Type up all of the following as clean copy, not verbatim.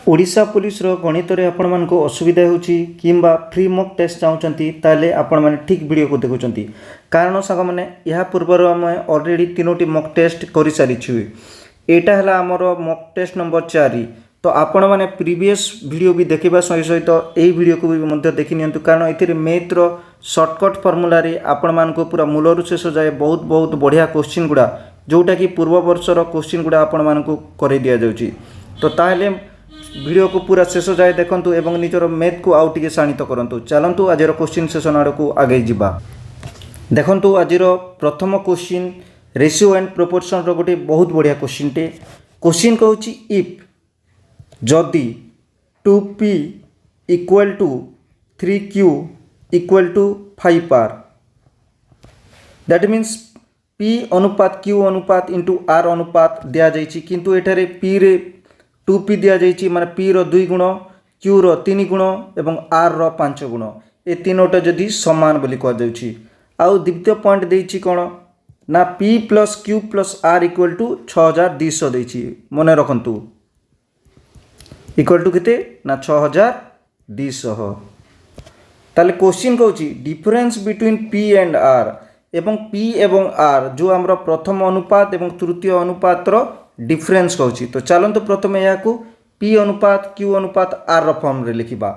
Odisha police गणित रे आपण मानको असुविधा होची किंबा फ्री मॉक टेस्ट चाहूचंती ताले आपण माने ठीक वीडियो को देखुचंती कारण साग माने यहा पूर्वर हम ऑलरेडी तीनोटी मॉक टेस्ट करि सारी छु। एटा हला हमर मॉक टेस्ट नंबर 4 तो आपण माने प्रीवियस वीडियो भी देखिबा सहित सहित एई वीडियो को भी मध्य देखि नियंतु कारण एथिरे मैथ रो शॉर्टकट फार्मूला रे आपण मानको पूरा मूलरु शेष जाए बहुत बहुत बढ़िया क्वेश्चन गुडा जोटा कि पूर्व वर्ष रो क्वेश्चन गुडा आपण मानको करे दिया जाउची। तो ताहले वीडियो को पूरा शेष जाए देखंतु एवं निजर मैथ को आउ टिके शाणित करंतु। चलंतु आजिर क्वेश्चन सेशन आड़ को आगे जिबा। देखंतु आजिर प्रथम क्वेश्चन रेशियो एंड प्रोपोर्शन रो गोटे बहुत बढ़िया क्वेश्चन टे। क्वेश्चन कहूची इफ जदि 2p equal to 3q equal to 5r that means p अनुपात q अनुपात इंटू r अनुपात दिया जाइछि किंतु एठारे p रे 2p दिया जाइछि माने p रो 2 गुण q रो 3 गुण एवं r रो 5 गुण ए तीनोटा जदि समान बोली कह जाउछि। आउ द्वितीय पॉइंट देइछि कोन ना p plus q plus r equal to 6200 देइछि मने रखंतु इक्वल टू केते ना 6200। ताले क्वेश्चन कहूछि difference between p and r एवं p एवं r जो हमरो प्रथम अनुपात एवं तृतीय अनुपात रो डिफरेंस कहूछि। तो चलंतु प्रथम या को p अनुपात q अनुपात r रो फॉर्म रे लिखिबा।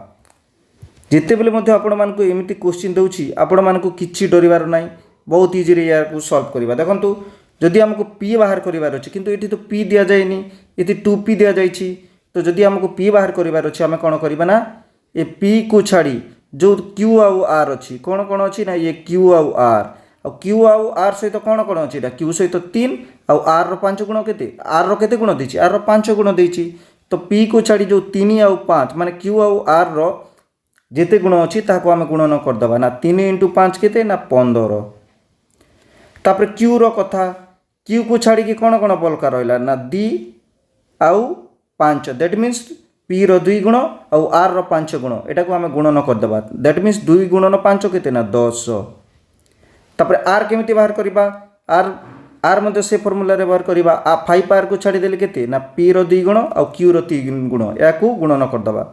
जेते बेले मध्ये आपण मानको एमिति क्वेश्चन दउछि आपण मानको किछि डरिवार नाही बहुत इजी रे या को सॉल्व करबा। देखंतु जदि हमको p बाहर करिवार अछि किंतु एठी तो p दिया जायनी एठी 2p दिया जाइछि तो जदि हमको p बाहर करिवार अछि हमें कोन करबा ना ए p को छाडी जो q आउ r अछि कोन कोन अछि ना ये q आउ r और q आउ r सहित कोन कोन अछि एटा q सहित 3 और r रो 5 गुण केते r रो केते गुण दिछि r रो 5 गुण दिछि तो p को छाडी जो 3 और 5 माने q और r रो जेते गुण अछि ताको हम गुणन कर दबा ना 3 * 5 केते ना 15। तापर q रो कथा q को छाडी कि कोन कोन बलका रहला ना d आउ 5 दैट मीन्स p रो 2 गुण और r रो 5 गुण एटा को हम गुणन कर दबा दैट मीन्स 2 गुणन 5 केते ना 10। तापर r केमिति बाहर करिबा r मध्ये से फार्मूला रे बाहर करिबा 5r को छाडी देले केते ना p रो 2 गुण और q रो 3 गुण या को गुणन कर दबा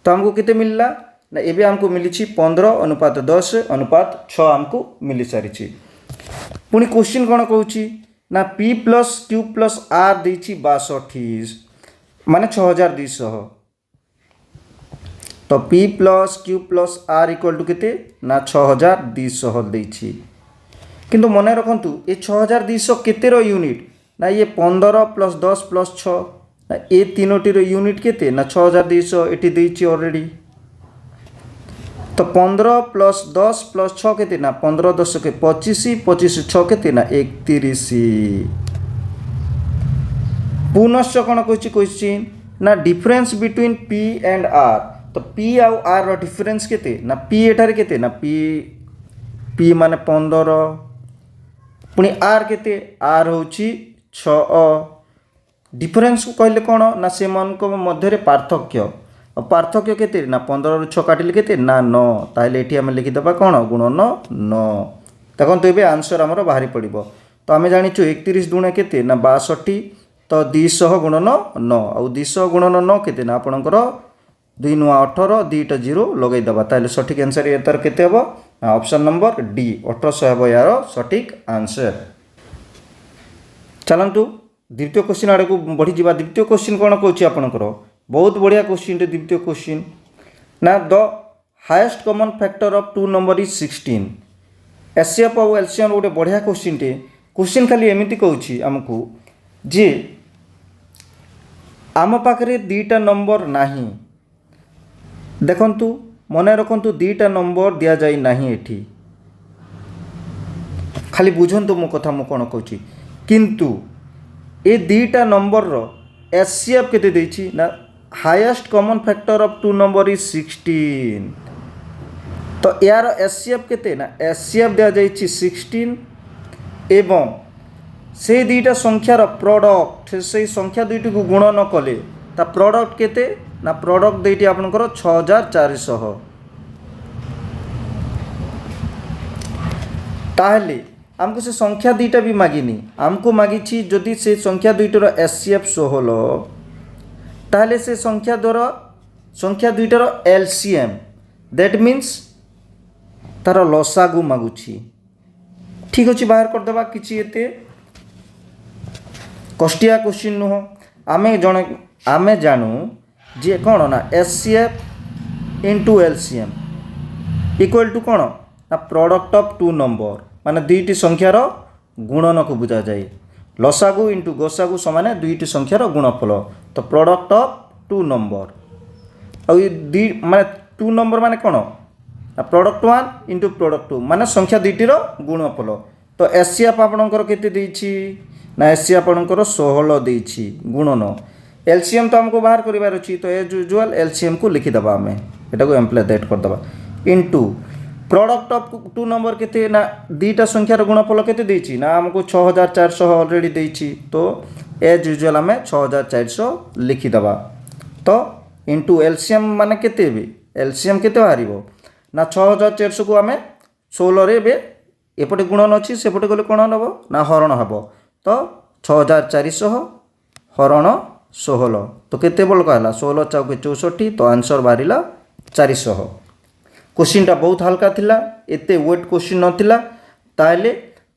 तो हमको केते मिलला ना एबे हमको मिलिछि 15:10:6 हमको मिली सारिछि। पुनी क्वेश्चन कोन कहूछि ना p + q + r देछि 62 माने 6200 तो p + q + r equal to केते ना 6200 देछि किंतु मने रखंतु ए 6200 केते रो यूनिट ना ये 15 + 10 + 6 ना ए तीनोटी रो यूनिट केते ना 6200 एटी देछि ऑलरेडी तो 15 + 10 + 6 केते ना 15 10 के 25 25 6 केते ना 31। पुनश्च कोन कहछि क्वेश्चन ना difference between p and r तो p आउ r रो डिफरेंस केते ना p एठारे केते ना p माने 15 पुनी r केते r होछि 6 डिफरेंस को कहले कोन ना से मन को मध्य रे पार्थक्य केते ना 15 रो 6 काटिले केते ना 9 ताले एठी हम लिखि दबा कोन गुणन 9 तखन तो एबे आंसर हमरो बाहरी पड़िबो। तो हमें जानिछु 31 गुणे केते ना 62 तो 200 गुणन 9 और 200 गुणन 9 केते ना आपनकर 2 * 18 2टा 0 लगै दबा ताले सठिक आंसर एतर केते हबो ऑप्शन नंबर डी 1800 हबो यार सठिक आंसर। चलंतु द्वितीय क्वेश्चन आड़ को बढ़ी जावा। द्वितीय क्वेश्चन कौन कहूँ आपंकर बहुत बढ़िया क्वेश्चन टे द्वितीय क्वेश्चन ना the highest common factor of 2 number is 16 HCF और एलसीएम गोटे बढ़िया क्वेश्चन टे। क्वेश्चन खाली एमती कहूँ आमको जे आम पाखे दुईटा नंबर नहीं देखंतु मन रखंतु दुईटा नंबर दि जाए नहीं एठी खाली बुझंतु मो कथा मु कौन कहूँ किंतु ए दुईटा नंबर रो एचसीएफ केते देछि ना highest common factor of 2 number is 16 तो यार एचसीएफ केते ना एचसीएफ दिया जाइछि 16 एवं से दुईटा संख्यार प्रोडक्ट से संख्या दुईटी को गुणन कले ता प्रोडक्ट केते ना प्रोडक्ट देइटी आपनकर 6400 ताहले आमको से संख्या दुईटा भी मागिनी आमको मागिछि जदि से संख्या दुईटर एचसीएफ 16 ताहले से संख्या दुईटार एलसीएम दैट मीन्स तार लसागु मागुची। ठीक अच्छे बाहर करदेबा किसी एते कष्टिया क्वेश्चन नुह। आमे जानू जे कौन ना HCF into LCM equal to कौन ना प्रोडक्ट ऑफ टू नंबर माने दुईटी संख्यार गुणन को बुझा जाए। लसागु इंटू गसागु समान दुईटी संख्यार गुणफल तो प्रोडक्ट ऑफ टू नंबर और माने टू नंबर माने कौन product one into product two माने संख्या दुईटीर गुणफल। तो एचसीएफ आपणकर केते देइछि ना एचसीएफ आपणकर 16 देइछि गुणन। एलसीएम तो हमको बाहर करिवार अछि तो एज यूजुअल एलसीएम को लिखि दबा हमें एटा को एम्प्लॉय दैट कर दबा into product of two number केते ना दुईटा संख्यार गुणफल केते देइछि ना हमको 6400 ऑलरेडी देइछि तो एज यूजुअल हमें 6400 लिखि दबा। तो इनटू एलसीएम माने केते बे एलसीएम केते बाहरिबो ना 6400 को आम 16 रे एपटे गुणन अच्छी सेपटे गले कौन हम ना हरण हम तो 6400 हरण 16 तो केते बल कहला 16 चौके 64 तो आंसर बाहर 400। क्वेश्चन टा बहुत हल्का थिला एते वेट क्वेश्चन नथिला ताले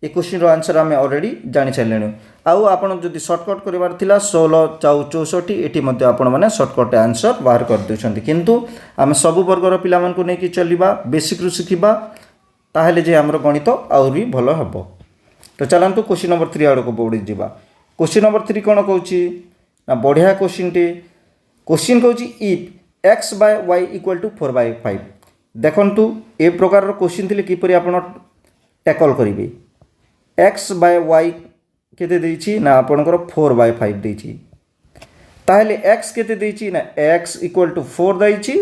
ए क्वेश्चन रो आंसर आम ऑलरेडी जानि सारलेनु। आउ आपण जदि शॉर्टकट करिवार थिला 16 चौ 64 एटी मध्ये आपण माने शॉर्टकट आंसर बाहर कर देउछंती किंतु आम सब वर्गर पिला मानकु नै कि चलिबा बेसिक रु सिखिबा ताहेले जे हमर गणित आउरी भलो हबो। तो चलंतु क्वेश्चन नंबर 3 आड़ को बढ़ी जावा। क्वेश्चन नंबर 3 कोन कहूची ना बढ़िया क्वेश्चन टे क्वेश्चन कहूची if x by y equal to 4/5 देखंतु ए प्रकार रो क्वेश्चन थिले किपरि आपण टैकल करिवे। x by y केते देइछि ना आपणकर 4/5 देइछि ताहेले x केते देइछि ना x equal to 4 देइछि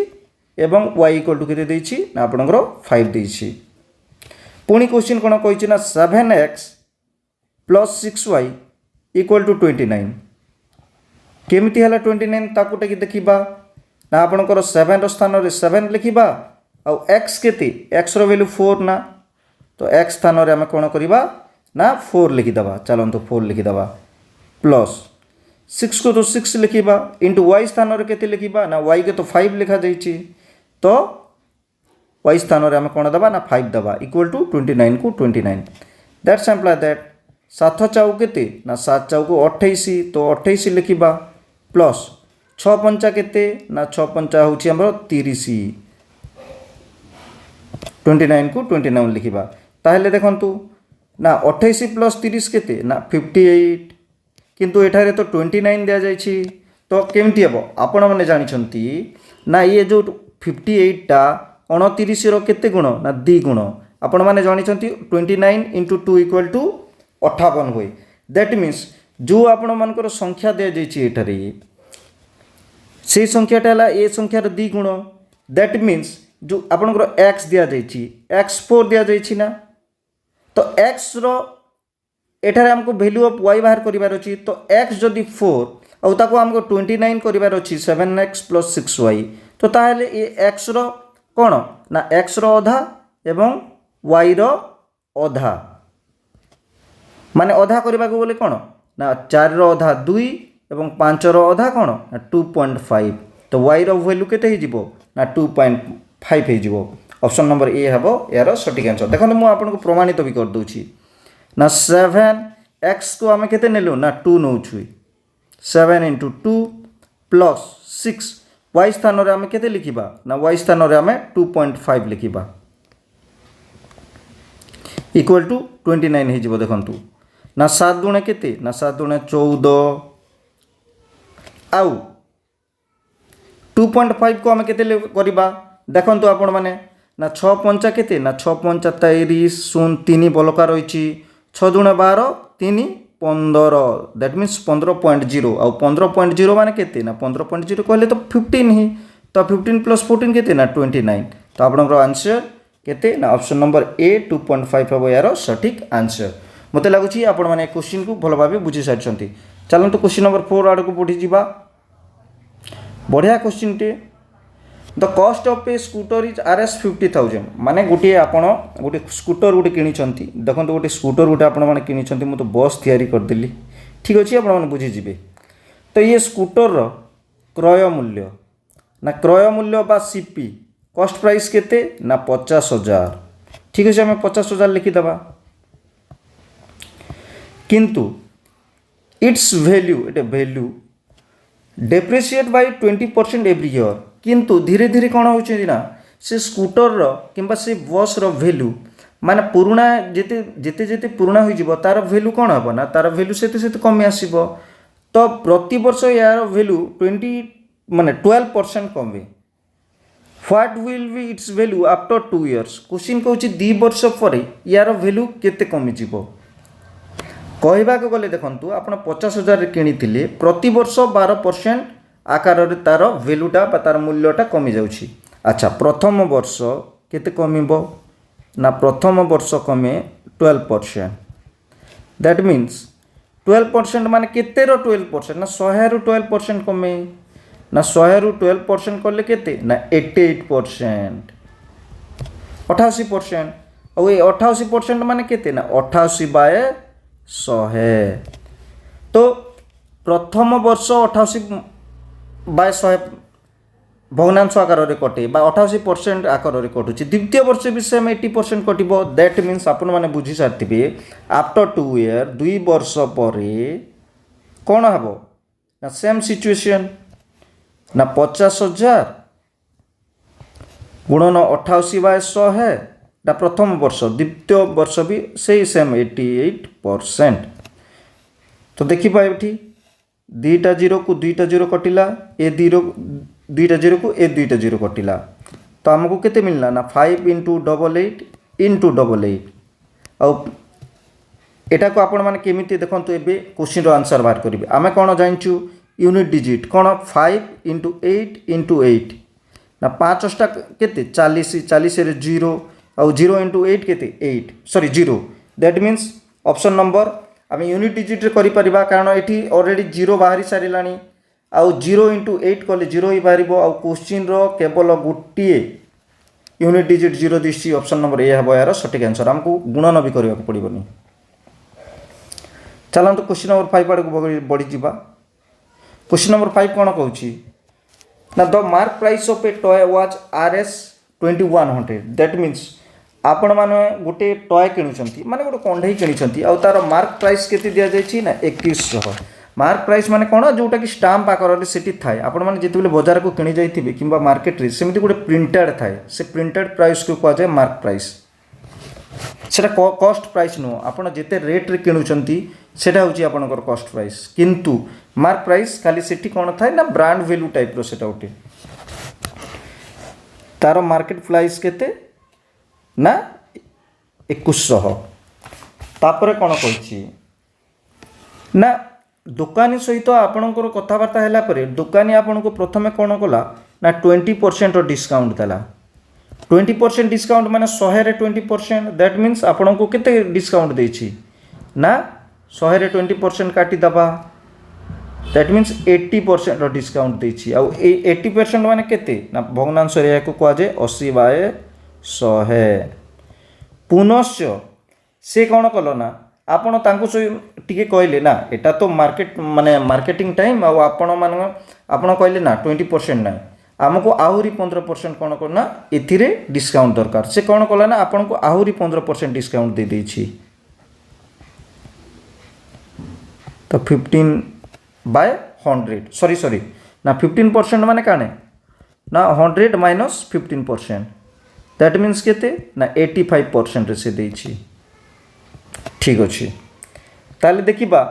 एवं y equal to केते देइछि ना आपणकर 5 देइछि। पुणी क्वेश्चन कोन कहिछि ना 7x plus 6y equal to 29 केमिति हला 29 ताकू टेकी देखिबा ना आपणकर 7 रो स्थान रे 7 लिखिबा आ x केते x रो वैल्यू 4 ना तो x स्थान रे हम कोन करिबा ना 4 लिखि दबा। चलंतु 4 लिखि दबा प्लस 6 को तो 6 लिखिबा इंटू y स्थान रे केते लिखिबा ना y के तो 5 लिखा जाइछि तो y स्थान रे हम कोन दबा ना 5 दबा इक्वल टू 29 को 29 दैट्स एम्प्लाई दैट 7 चाउ केते ना 7 चाउ को 28 तो 28 लिखिबा प्लस 6 पंचा केते ना 6 पंचा होछि हमर 30 29 को 29 लिखिबा ताहेले देखंतु ना 28 प्लस 30 केते ना 58 किंतु एठारे तो 29 दिया जाइछि तो केमति हेबो आपण माने जानि छंती ना ये जो 58 टा 29 रो केते गुण ना 2 गुण आपण माने जानि छंती 29 * 2 = 58 होय। दैट मीन्स जो आपण मानकर संख्या दिया जाइछि एठारे से संख्याटा हला ए संख्यार 2 गुण दैट मीन्स जो आपणकर x दिया जाइछि x4 दिया जाइछि ना तो x रो एठारे हमको वैल्यू ऑफ y बाहर करिवार अछि तो x जदि 4 और ताको हमको 29 करिवार अछि 7x + 6y तो ताहेले ए x रो कोन ना x रो आधा एवं y रो आधा माने आधा करबा को बोले कोन ना 4 रो आधा 2 एवं 5 रो आधा कोन ना 2.5 तो y रो वैल्यू केते हि जिवो ना 2.5 हि जिवो। ऑप्शन नंबर ए हबो यार सटीक आंसर। देखो मु आपन को प्रमाणित भी कर दूची ना 7x को आमे केते नेलु ना 2 नउछु 7 * 2 + 6 y स्थान रे आमे केते लिखिबा ना y स्थान रे आमे 2.5 लिखिबा इक्वल टू 29 हि जिवो। देखंतु ना 7 दुणे केते ना 7 दुणे 14 आउ 2.5 को आमे केते करिबा देखंतु आपण माने ना 6 पंचा केते ना 6 पंचा 23 शून 3 बलका रहिछि 6 दुणे 12 3 15 दैट मीन्स 15.0 आउ 15.0 माने केते ना 15.0 कहले तो 15 ही तो 15 + 14 केते ना 29 तो आपनकर आंसर केते ना ऑप्शन नंबर ए 2.5 हबो यार सटीक आंसर। मते लागुछि आपण माने क्वेश्चन को भलो भाबे बुझि सारछंती। चलंतु क्वेश्चन नंबर 4 आड़ को बढ़ी जिबा। बढ़िया क्वेश्चन टे the cost of A scooter is Rs 50,000 माने गोटे आपण गोटे स्कूटर गोटे किनिछंती देखंतु गोटे स्कूटर गोटे आपण माने किनिछंती मु तो बस तयारी कर देली ठीक अछि आपण माने बुझि जिवे। तो ये स्कूटर रो क्रय मूल्य ना क्रय मूल्य बा सीपी कॉस्ट प्राइस केते ना 50,000 ठीक अच्छे आम 50,000 लिखिदबा किंतु its value at value depreciate by 20% every year किंतु धीरे धीरे कौन हो से स्कूटर कि से बस वैल्यू माने पुराणा जिते जिते जिते पुराणा हो तार वैल्यू कौन हम ना तार वैल्यू से कमी आसब तो प्रति वर्ष यार वैल्यू 20 माने 12% कमे what will be it's value after 2 years question कहूँ 2 वर्ष पर यार वैल्यू केते कमिज कहवाक गले देखु आप 50,000 किनी प्रति वर्ष 12% आकार तार वैल्यूटा तार मूल्यटा कमी जाऊँगी अच्छा प्रथम वर्ष केते कमिब ना प्रथम वर्ष कमे 12% दैट मीन्स 12% माने केते 12% ना 100 रु 12% कमे ना 100 रु 12% कले केते ना 88% 88% और ये 88% माने केते ना 88 बाय 100 तो प्रथम वर्ष 88 बाय 100 भग्नांश आकार कटे 88% आकार कटुची द्वितीय वर्ष भी सेम 80% कटिब दैट मीन्स आपण मैंने बुझी सारी आफ्टर 2 ईयर 2 वर्ष पर कौन हम ना सेम सिचुएशन ना 50,000 गुणन 88 बाय 100 ना प्रथम वर्ष द्वितीय वर्ष भी से सेम 88% तो देखिपा ये दुईटा जीरो को दुईटा जीरो कटिला ए दुईटा जीरो को ए दुईटा जीरो कटिला तो आमको केते मिलना ना 5 इंटू 88 इंटू 88 आउ एटा को आपण माने केमिति देखंतु एबे क्वेश्चन रो आंसर बाहर करिवे आमे कोन जानिचु यूनिट डिजिट कोन 5 इंटू 8 इंटू 8 ना 5 टा केते 40 40 रे 0 आउ 0 इंटू 8 केते 8 sorry 0 that means option number आम यूनिट डिजिट रे करि परिबा कारण एठी ऑलरेडी 0 बाहरी सारिलानी आउ 0 इंटू 8 कले 0 ही बाहर आउ क्वेश्चन रो केवल गोटे यूनिट डिजिट 0 दिशी ऑप्शन नंबर ए हम यार सठिक आंसर आमको गुणन भी करने पड़ोनी चलते क्वेश्चन नंबर 5 आड़ को बढ़ी जावा क्वेश्चन नंबर 5 कौन कहूँ ना the mark price of A toy was RS 2100 that means आपण मैंने गोटे टॉय किणुंट माने गोटे कंढई किणुंट आउ तार मार्क प्राइस केते दिया जायछि ना 2100 मार्क प्राइस माने कौन जोटा कि स्टाम्प आकार से थाए आपण मैंने जिते बजार को किणी जाइथिबे किंबा मार्केट रे सेमति गोटे प्रिंटेड थाए से प्रिंटेड प्राइस को कह जाए मार्क प्राइस सेटा कॉस्ट प्राइस नुह आपण जिते रेट रे किणुंट सेटा होची आपनकर कॉस्ट प्राइस किंतु मार्क प्राइस खाली सेठी कौन थाए ना ब्रांड वैल्यू टाइप रो सेटा उठे तार मार्केट प्राइस केते ना 2100 तापर कौन कही ना दुकानी सहित आपणकर कथबार्ता है पर दुकानी आपण को प्रथमे कौन कला ना 20% डिस्काउंट देला 20% डिस्काउंट माने 100 रे 20% दैट मीन्स आपण को केते डिस्काउंट देछि ना 100 रे 20% काटी दबा दैट मीन्स 80% डिस्काउंट देछि आ 80% माने केते ना भग्नांश रे को कह जाए 80 बाय 100 पुनश्च से कौन कल ना आपण तांको टिके कहले ना एटा तो मार्केट माने मार्केटिंग टाइम आपण कहले ना 20% ना आमको आहुरी 15% कौन करना एथिरे डिस्काउंट दरकार से कौन कला ना आपण को आहुरी 15% डिस्काउंट दे देछि तो 15 बाय 100 सॉरी ना 15% माने काने ना 100 माइनस 15% दैट मीन्स केते ना 85% से देछि ठीक अच्छे ताले देखिबा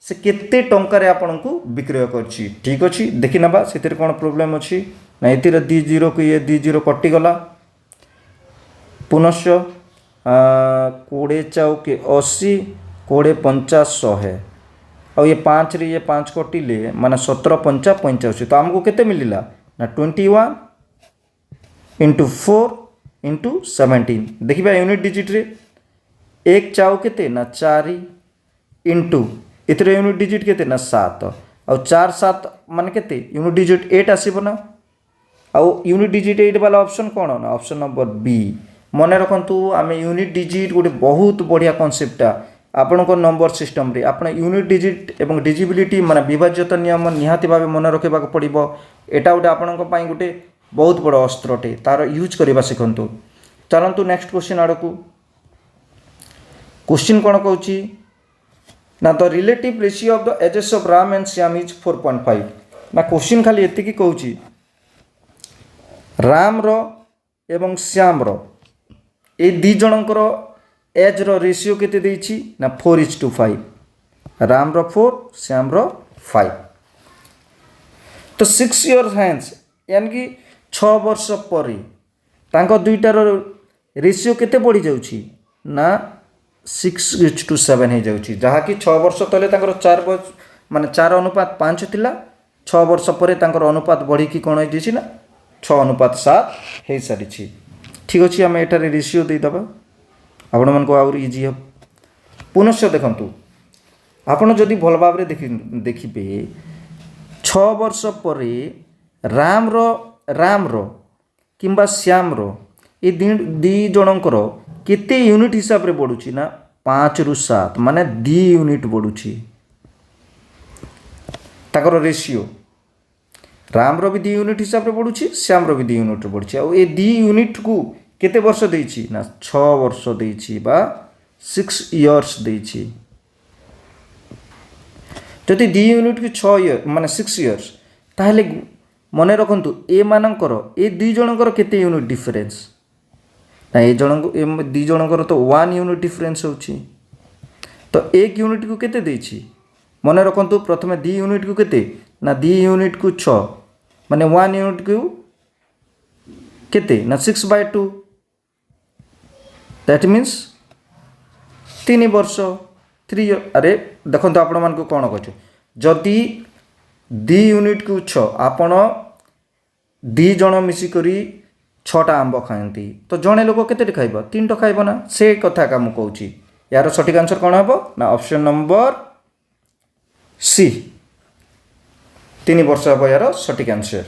से केते टंकार आपन को विक्रय करछि ठीक अच्छे देखि नबा सेतिर कोन प्रॉब्लम अछि ना एतिर 2 जीरो को ये 2 जीरो कटि गला पुनश्च 20 चौके 80 20 50 100 और ये 5 रे ये 5 कटिले माने 17 5 85 तो हमको केते मिलिला ना 21 इंटू 4 इंटू 17 देखिबा यूनिट डिजिट रे एक चाउ केते ना 4 इंटू इतरे यूनिट डिजिट केते ना 7 और 4 7 माने केते यूनिट डिजिट 8 आसीबो ना और यूनिट डिजिट 8 वाला ऑप्शन कौन ना ऑप्शन नंबर बी मन रखु आम यूनिट डिजिट गोटे बहुत बढ़िया कनसेप्टा आपण को नंबर सिस्टम रे आपण यूनिट डिजिट एवं डिजिबिलिटी माने विभाज्यता नियम निहाती भाव मन रखा पड़ो। एटा गोटे आपण गोटे बहुत बड़ अस्त्रटे तार यूज करवा शिखु। चलतु नेक्स्ट क्वेश्चन आड़ को। क्वेश्चन कौन कहूँ ना the relative ratio of the ages of Ram and Shyam is 4.5 ना क्वेश्चन खाली एति कहूँ राम रो एवं श्याम रो ए दी जनकर एज रो रेशियो केते देछि ना 4:5 राम रो 4 श्याम रो 5 तो 6 इयर्स हैंस यानी कि 6 वर्ष पर तांको दुईटार रेशियो केते बढ़ी जाउछि ना 6:7 हो जाउछि जहाँकि 6 वर्ष तले तांकर 4 माने 4:5 थिला 6 वर्ष पर तांकर अनुपात बढ़ी कि कोन हो जाइछि ना 6:7 हो सारी। ठीक अच्छे आम एटार रेशियो देदेबा आपण मन को आउर इजी हे। पुनश्च देखंतु आपण जदि भल भाव देखिबे 6 वर्ष पर राम रो किंबा श्याम रो ये दी जनकर केते यूनिट हिसाब रे बढ़ुची ना 5 रु 7 माने 2 यूनिट बढ़ुची ताकर रेशियो राम रो भी 2 यूनिट हिसाब रे बढ़ुची श्याम रो भी 2 यूनिट बढ़ुची आ ए 2 यूनिट को केते वर्ष देछि ना 6 वर्ष देछि बा 6 इयर्स देछि। जदि 2 यूनिट की 6 इयर माने 6 इयर्स ताहले मने रखंतु ए मानकर ए 2 जनकर केते यूनिट डिफरेंस ना ए जन ए 2 जनकर तो 1 यूनिट डिफरेंस होछि तो 1 यूनिट को केते देछि मने रखंतु प्रथमे 2 यूनिट को केते ना 2 यूनिट को 6 माने 1 यूनिट को केते ना 6/2 दैट मीन्स 3 वर्ष 3 इयर। अरे देखो आपण मान को कौन कह जदि 2 यूनिट को 6 आपण 2 जन मिसिकरी 6टा आंब खाती तो जड़े लोक केते खाइब 3टा खाइब ना से कथा का मु कहूँ यार सठिक आंसर कौन हम ना ऑप्शन नंबर सी 3 वर्ष हम यार सठिक आंसर।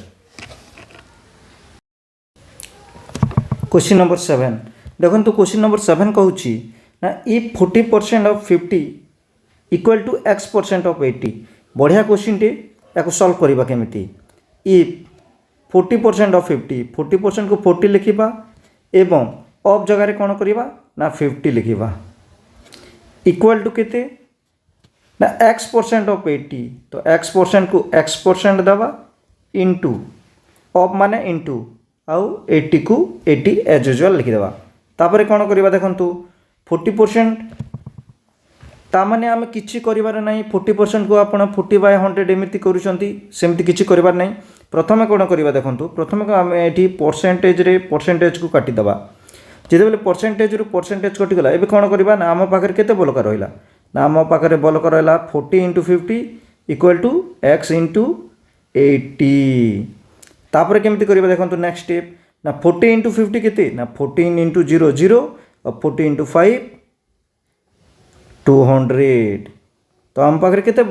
क्वेश्चन नंबर 7 देखो तो क्वेश्चन नंबर 7 कहूँ ना if 40% of 50 equal to x% of 80 बढ़िया क्वेश्चन टे या सॉल्व करवा केमिति इफ 40% ऑफ 50% को 40 लिखिबा एवं ऑफ जगह कौन करवा ना 50 लिखिबा इक्वल टू केते ना x% ऑफ 80 तो x% को x% दबा इनटू ऑफ माने इनटू आउ 80 को 80 एज यूजुअल लिखिदेवा तापर कौन करवा देखंतु 40% तामाने आम किछि करिवार नहीं 40% को आपण 40/100 एमती करूछंती सेमती किछि करिवार नहीं। प्रथमे कौन करवा देखंतु प्रथमे को आम एठी परसेंटेज को काटी दबा जेते बेले परसेंटेज रु परसेंटेज कटि गला एबे कौन करवा ना आम पाखरे केते बलका रहिला ना आम पाखरे बलका रहिला 40 × 50 इक्वल टू x × 80 तापर केमती करवा देखंतु नेक्स्ट स्टेप ना 40 × 50 केते ना 14 × 0 0 और 40 × 5 200 तो आम पाखे केते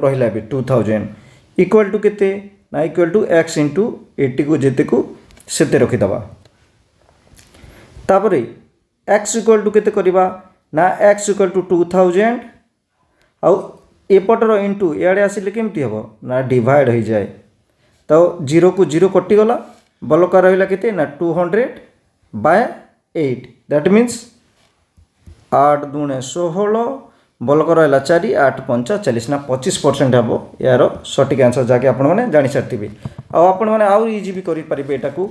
रहिला बे 2000 इक्वल टू केते ना इक्वल टू x × 80 को जेते को सेते रखि दबा तापरे x इक्वल टू केते करबा ना x इक्वल टू 2000 आउ एपटर इनटू याडे आसिले केमती हबो ना डिवाइड हो जाए तो 0 को 0 कटि गला बलका रहिला केते ना 200/8 दैट मीन्स 8 दूने 16 बलक रहा 4 8 5 40 ना 25% हम यार सठिक आंसर जहाँकि आपण मैंने जानी सारी आपण मैंने आउ इजी भी करेंगे यहाँ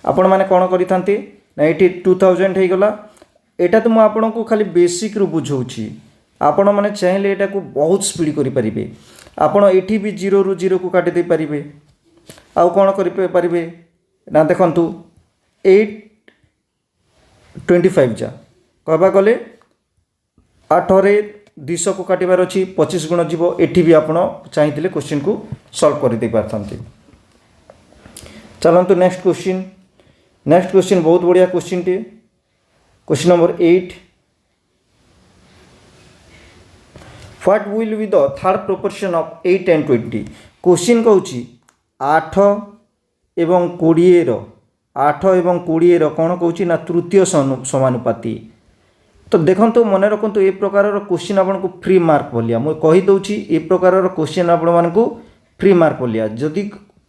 आपण मैंने कौन करते ना ये 2000 हो गला यहाँ तो मुझे को खाली बेसिक रु बुझाऊँगी आपण मैंने चाहिए यहाँ को बहुत स्पीड करेंगे आपण ये भी 0 ରୁ 0 को काटिदे पारे आउ कौन करेंगे ना देखु 825 जा कहवा गले 8 रे 200 को काटिबार अच्छी 25 गुण जीव एठी भी आपण चाहिए क्वेश्चन को सॉल्व कर दे पारथंती। चलंतु नेक्स्ट क्वेश्चन बहुत बढ़िया क्वेश्चन टे question number 8 what will be the third proportion of 8 and 20 question कहूँ 8 एवं 20 रो 8 एवं 20 रो कौन कहूँ ना तृतीय समानुपाती तो देखो मन रखु ए प्रकार क्वेश्चन आपको फ्री मार्क बोलिया मुझे कहीदे ए प्रकार क्वेश्चन आपण मानक फ्री मार्क बोलिया जदि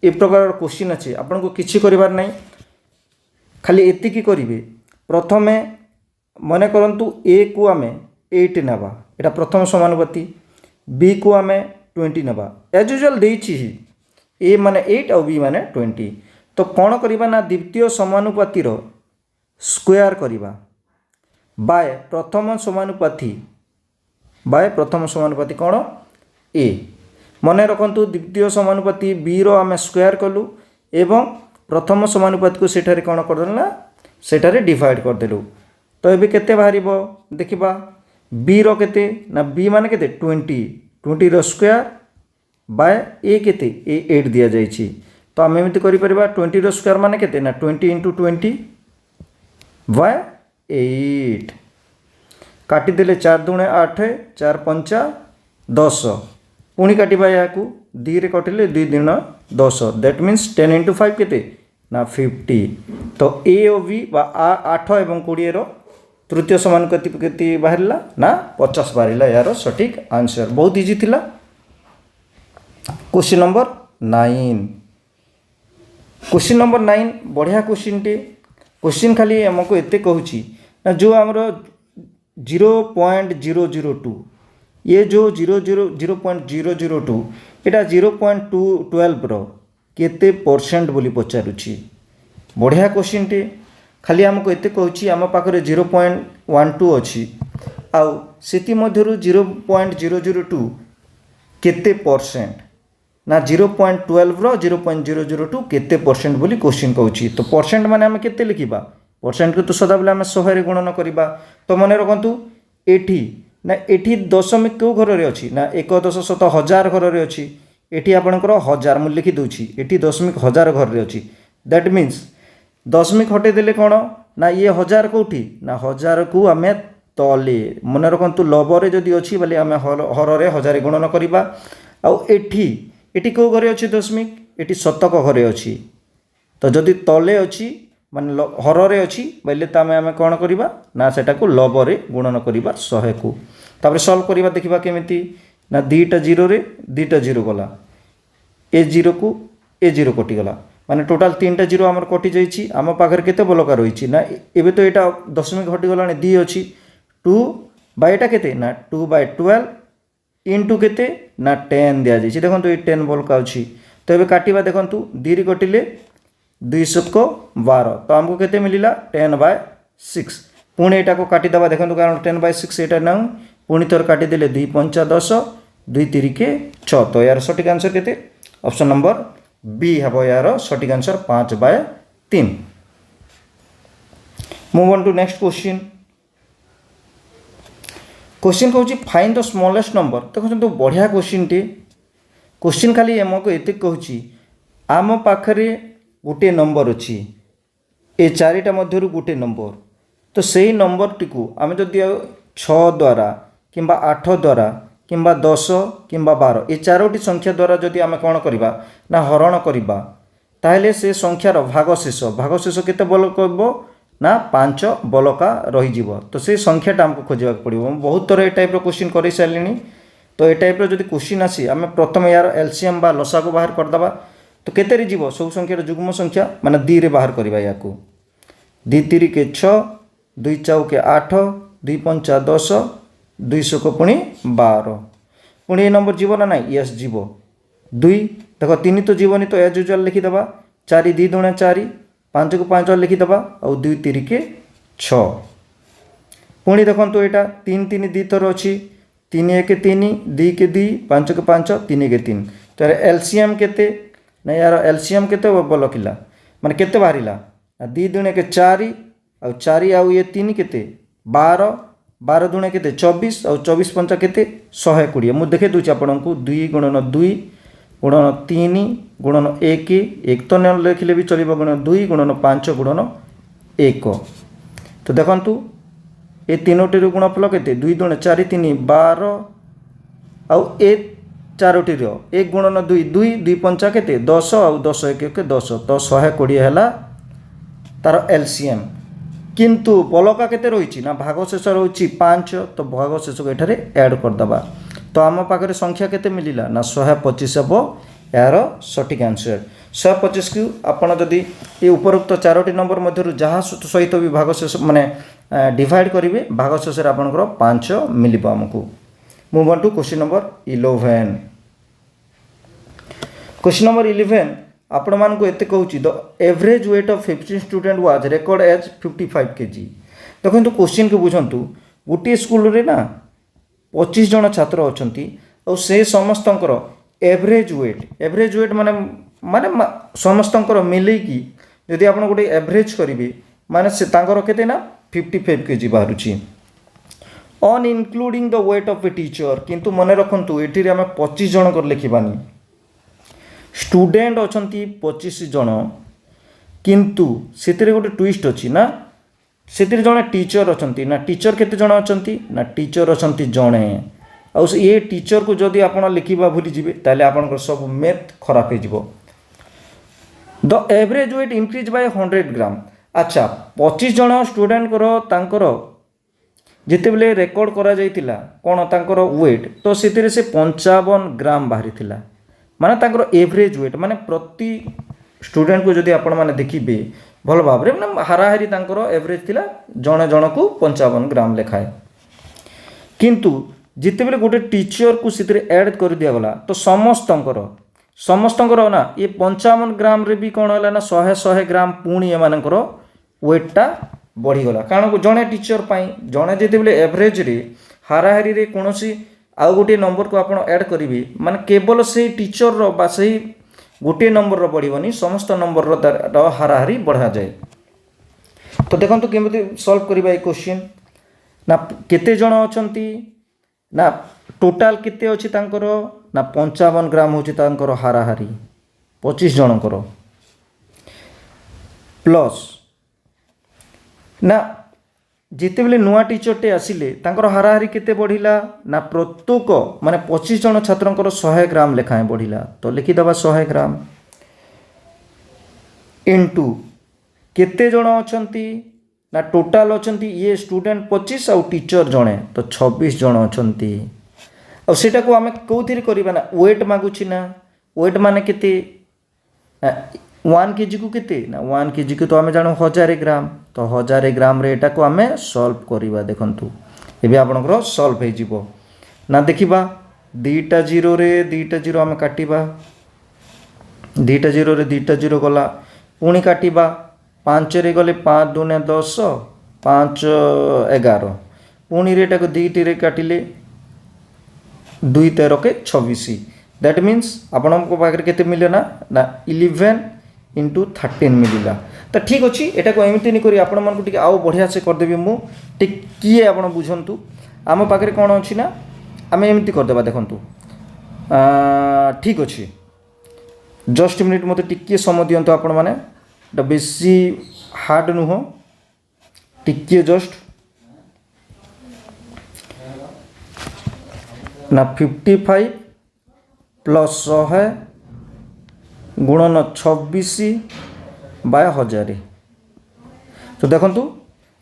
ए प्रकार क्वेश्चन अच्छे आपको किसी करार नहीं खाली एतिकी करेंगे प्रथमे मन करूँ ए को आम 8 नवा यहाँ प्रथम समानुपाती बी को आम 20 नवा एज यूजुअल देछि ए माने 8 और बी माने 20 तो कौन करवा ना द्वितीय समानुपाती स्क्वायर करवा बाय प्रथम समानुपाती कौन ए मन रखु द्वितीय समानुपाती बी रो आम स्क्वायर कलु एवं प्रथम समानुपाती को सेठारे कौन करदेलु ना सेठारे डिवाइड करदेलु तो ये केते बाहर देखा बी रो केते ना बी माने केते 20 रो स्क्वायर बाय ए केते ए 8 दिया जाइछि तो आम एमती करि परिबा 20 रो स्क्वायर माने केते ना 20 × 20 बाय 8 काटी देले 4 दूणे 8 4 5 10 पुणी काटिबा याकू 2 रे कटिले 2 दूण 10 दैट मीन्स 10 × 5 केते ना 50 तो ए और बी बा 8 एवं 20 रो तृतीय समानुपाती केते बाहरला ना 50 बाहरला यार सठिक आंसर बहुत इजी थिला। क्वेश्चन नंबर 9 बढ़िया क्वेश्चन टे क्वेश्चन खाली हमको एते कहूची ना जो हमरो 0.002 ये जो 0.002 एटा 0.212 रो केते परसेंट बोली पचारुची बढ़िया क्वेश्चन टे खाली हमको एते कहूची आम पाखरे 0.12 अच्छी आउ सेति मध्यरु 0.002 केते परसेंट ना 0.12 रो 0.002 केते परसेंट बोली क्वेश्चन कहूची तो परसेंट माने आम केते लिखिबा परसेंट को तो सदाबले आम 100 रे गुणन करिबा तो मन रखु एठी ना एठी दशमिक क्यों घर रे अछि ना 1.10 घर रे अछि एठी आपणकर 1000 मु लिखि दउछि एठी दशमिक 1000 घर रे अछि दैट मीन्स दशमिक हटे देले कौन ना ये 1000 कौटी ना 1000 को आम तले मन रखु लबरे जदि अच्छी बोले आम हर 1000 गुणन करवा आउ एठी कौ घरे अच्छी दशमिक एठी शतक घरे अच्छी तो जदि तले अच्छी माने हरे अच्छी बोले तो आम कौन करवा ना सेटा को लबरे गुणन करवा 100 को तापर सल्व करवा देखा केमिति ना 2टा 0 रे 2टा 0 गला ए 0 को ए 0 कटिगला माने टोटाल 3टा 0 आमर कटि जाइछि आम पाखर केते बलका रहिछि ना एबे तो एटा दशमिक हटि गलाने 2 अछि 2 बाय एटा केते ना 2/12 इनटू केते ना 10 दिया जाइछि देखंतु ए 10 बलका अछि तो एबे काटिबा देखंतु 2 रे कटिले 212 तो हमको केते मिलिला 10/6 पुणी एटा को काटि दबा देखंतु कारण 10/6 एटा ना पुणी थोर काटि देले 2 5 10 2 3 के 6 तो यार सटीक आंसर केते ऑप्शन नंबर बी हम यार सटीक answer 5/3। Move on to next question कहूँ फाइंड द स्मॉलेस्ट नंबर देखो बढ़िया क्वेश्चन टे क्वेश्चन खाली आमको एत कहूँ आम पाखरे गोटे नंबर अच्छी ए 4टा मध्य गोटे नंबर तो सही नंबर टी आम जदि 6 द्वारा कि 8 द्वारा कि 10 कि 12 ये 4टी संख्या द्वारा जदि आम कौन करवा ना हरण करवा ताहले से संख्यार भागशेष केते बल कहब ना 5 बलका रही तो से संख्याटा आमको खोजा पड़ो बहुत थर ए टाइप क्वेश्चन कर सारे तो ए टाइप जब क्वेश्चन आसी आम प्रथम यार एलसीएम बा लसा को बाहर करदे तो केते जीव सब संख्यार जुग्म संख्या माने 2 रे बाहर करवा या 2 3 के 6 2 4 के 8 2 5 10 200 को पुणी 12 पुणी ये नंबर जीव ना ना यस जीव 2 देख 3 तो जीवनी तो एज यूजुअल लिखिदे 4 2 दूणे 4 5 को 5 लिखिदे और 2 3 के 6 पुणी देखो यहाँ 3 3 2 थर अच्छी 3 1 3 2 के 2 5 के 5 3 के 3 तो यार एलसीएम केते ना यार एलसीएम केते बल किला माने केते बाहरिला 2 दूणे के 4 और 4 आउ ये 3 केते 12 12 दूणे केते 24 और 24 5 केते 120 मुझे देखे दूची आपको 2 गुणन 2 गुणन 3 गुणन 1 1 तो न लिखिले भी चलिबो गुणन 2 गुणन 5 गुणन 1 तो देखंतु ए तीनोटी गुणफल केते 2 दूणे 4 3 12 आउ ए 4टी 1 गुणन 2 2 2 5 केते 10 और 10 1 के 10 तो 120 हैला तार एलसीएम किंतु बलका केते रही ना भाग शेष रही 5 तो भाग शेष को एठारे ऐड करदे तो आम पाखे संख्या केते मिलला ना 125 हम यार सठिक आंसर 125 को आपड़ जदि ये उपरोक्त 4टी नंबर मध्य जहाँ सहित भी भाग शेष माने डिवाइड करेंगे भाग शेष आपंकर 5 मिल आमको। Move on to question number 11। Question number 11 आपण मानक एत कहूँ the average weight of 15 student was record as 55 kg। देखो क्वेश्चन को बुझंतु गोटे स्कूल रे ना 25 जन छात्र अच्छा और से समस्तंकर एवरेज वेट माने माने समस्तंकर मिलेकी यदि आप गोटे एवरेज करेंगे माने से तांकर केते ना 55 kg बाहरुची on including the weight of a teacher. किंतु मन रखु ये आम 25 जन कर लिखबानी स्टूडेंट अच्छा 25 जन किंतु से गोटे ट्विस्ट अच्छी ना से जड़े टीचर अच्छा ना टीचर केते जन अच्छा ना टीचर अच्छा जड़े आ ये टीचर को जदि आप लिखा भूली जी ताले आपन सब मैथ खराब हो। The average weight increase by 100 ग्राम। अच्छा 25 जन स्टूडेंट तांकर जिते बेले रेकर्ड करा जाइतिला कोन तांकर वेट तो से 55 ग्राम बाहरी थिला माने तांकर एवरेज वेट माने प्रति स्टूडेंट को जदि आपण माने देखिबे भल भाव रे माने हाराहारी तांकर एवरेज थिला जणे जण को 55 ग्राम लेखाए। किंतु जिते बेले गोटे टीचर को सितरे ऐड कर दिया गला तो समस्तंकर ना ये 55 ग्राम रे भी कौन है ना 100 ग्राम पुणी एमानकर वेटटा बढ़ीगला कारण जड़े टीचर जड़े जिते बेले एवरेज रे हाराहारी रे कौन आउ गोटे नंबर को आप ऐड करेंगे माने केवल से टीचर रो बा से गोटे नंबर रो बढ़ीबनी समस्त नंबर रो हाराहारी बढ़ा जाए। तो देखो केमती सॉल्व करबा ए क्वेश्चन ना केते जण अछंती ना टोटाल केते अछि तांकर ना 55 ग्राम होछि तांकर हाराहारी 25 जनकर प्लस ना जिते बेले नुआ टीचरटे आसिले तांकर हाराहारी केते बढ़िला ना प्रत्येक माने 25 जन छात्रंकर 100 ग्राम लेखाएं बढ़िला तो लिखिदबा 100 ग्राम इनटू केते जन अछंती ना टोटाल अछंती ये स्टूडेंट 25 आउ टीचर जणे तो 26 जन अछंती और सेटा को आमे कोथिरे करबा ना वेट मागुछि ना वेट माने केते 1 kg को केते ना 1 kg को तो आमे जानो 1000 ग्राम तो 1000 ग्राम रे एटा को आमे सॉल्व करबा। देखंतु एबे आपनकर सॉल्व हे जिवो ना देखिबा दुईटा जीरो रे दुईटा जीरो आमे काटिबा दुईटा जीरो रे दुईटा जीरो गला पुणी काटिबा 5 रे गले 5 दूने 10 5 11 पुणी रे टाको दुईटी रे काटिले 2 13 के 26 दैट मीन्स आपण को पाखरे केते मिले ना 11 into 13 मिलला। तो ठीक अच्छी एटा को एमती नहीं करी आपण मन को टिके आउ बढ़िया से कर देबी मु टिकिए आपण बुझंतु आम पाखरे कोन अछि ना आमे एमती कर देबा। देखंतु ठीक अच्छी जस्ट मिनिट मते टिकिए समय दियंतु आपण माने एटा बेसी हार्ड नुह टिकिए जस्ट ना 55 प्लस 100 गुणन 26 बाय 1000। तो देखंतु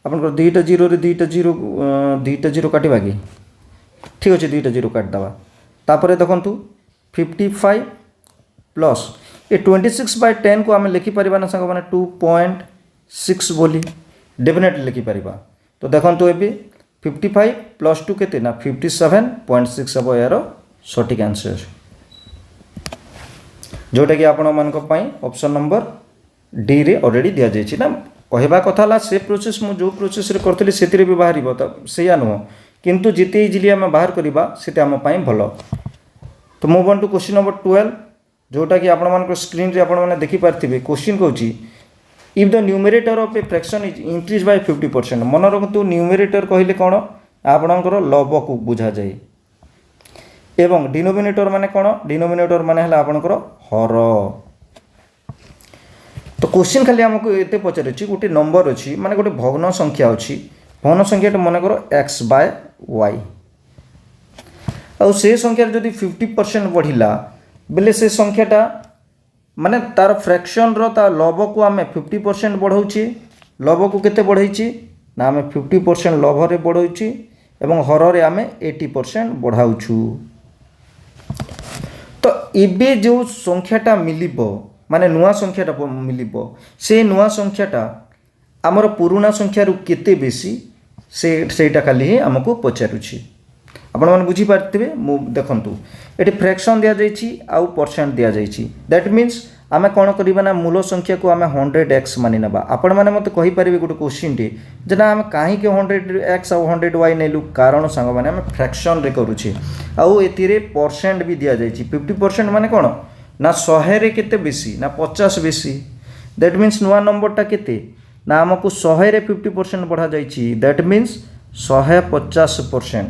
आपन दुईटा जीरो रे दुईटा जीरो काटिबा कि ठीक अच्छे दुईटा जीरो काट दबा तापर देखंतु 55 प्लस ये 26 बाय 10 को आम लिखिपर ना सांग मैंने 2.6 बोली डेफिनेटली लिखिपर। तो देखो ये 55 प्लस 2 केते ना 57.6 हम यार सठिक आंसर जोटा कि आपण मान ऑप्शन नंबर डी रे ऑलरेडी दि जाइए ना कहवा कथा से प्रोसेस मु जो प्रोसेस रे करथली सेतिरे भी बाहर तो सैया नुह किंतु जिते इजिली आम बाहर करवा सेते आम पई भलो। तो move on to question number 12 जोटा कि आपण मान स्क्रीन रे आपण माने देखि पारथिबे। क्वेश्चन कहूची if the numerator of a fraction is increase by 50% मन रखतु न्यूमरेटर कहले कोन आपणकर लब को बुझा जाए एवं डिनोमिनेटर माने कोन डिनोमिनेटर माने हला आपणकर हर। तो क्वेश्चन खाली हमको एते पचार गोटे नंबर अच्छी माने गोटे भग्न संख्या अच्छी भग्न संख्या मन कर x बाय y आ से संख्या जदि 50% बढ़िला बेले से संख्याटा माने तार फ्रैक्शन रो ता लब को आमे 50% बढ़ाउची लब को केते बढ़ाइची ना आम 50% लभरे बढ़ाऊँ एवं हर आम 80% बढ़ाऊँ। तो एबे जो संख्याटा मिल माने नुआ संख्याटा मिल से नुआ संख्याटा आमर पुराना संख्यारू केते बेसी सेटा खाली ही आमको पचारुछि। आपण मैंने बुझीपारे मु देखु ये फ्रैक्शन दि जाइए आउ परसेंट दि जाइए दैट मीन्स आम कौन करवा ना मूल संख्या को आम 100x मानि ना। आपण मैंने मत कहींपारे गोटे क्वेश्चन टे जे ना आम कहीं 100x आउ 100y नेलु कारण सांग मैंने आम फ्रैक्शन रे करुचे आउ एतिरे परसेंट भी दि जाइए 50% माने कौन ना 100 रे केते बेसी ना 50 बेसी दैट मीन्स नुआ नंबरटा केते ना आमको 100 रे 50% बढ़ा जाइए दैट मीन्स 150%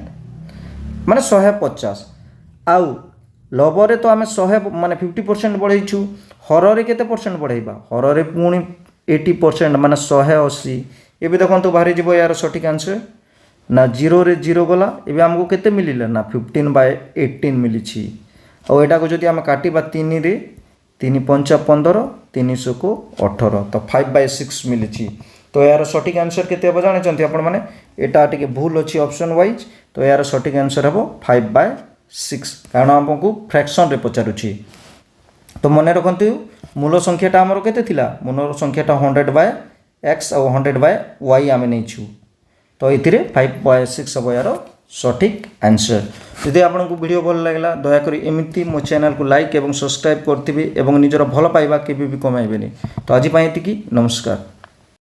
माने 150 आउ लबरे तो आम 100 माने 50% बढ़ाइछु हर केते परसेंट बढ़ाइबा हर पुणी 80% माने 180 एबे देखंतु बाहरी जीव यार सठिक आंसर ना 0 रे 0 गला एबे हमको केते मिलिला ना 15/18 मिलिछि। और एटा को जदि आम काटिबा 3 रे 3 5 15 300 को 18 तो 5/6 मिलिछि। तो यार सठिक आंसर केते अब जाने आपण माने एटा टिके भूल अछि ऑप्शन वाइज। तो यार सठिक आंसर हबो 5/6 कारण हमको फ्रैक्शन रे पचारुछि। तो मन रखंतु मूल संख्याटा आमर केते थिला मूल संख्याटा 100/x और 100/y आमे नेछु। तो एथिरे 5/6 हबो यार सठिक आंसर। यदि आपको वीडियो भल लगला दयाकोरी एमिति मो चैनल को लाइक एवं सब्सक्राइब करथिबे एवं निजर भल पाइबा केबे भी कमाइबेनी। तो आज पई एतिकी नमस्कार।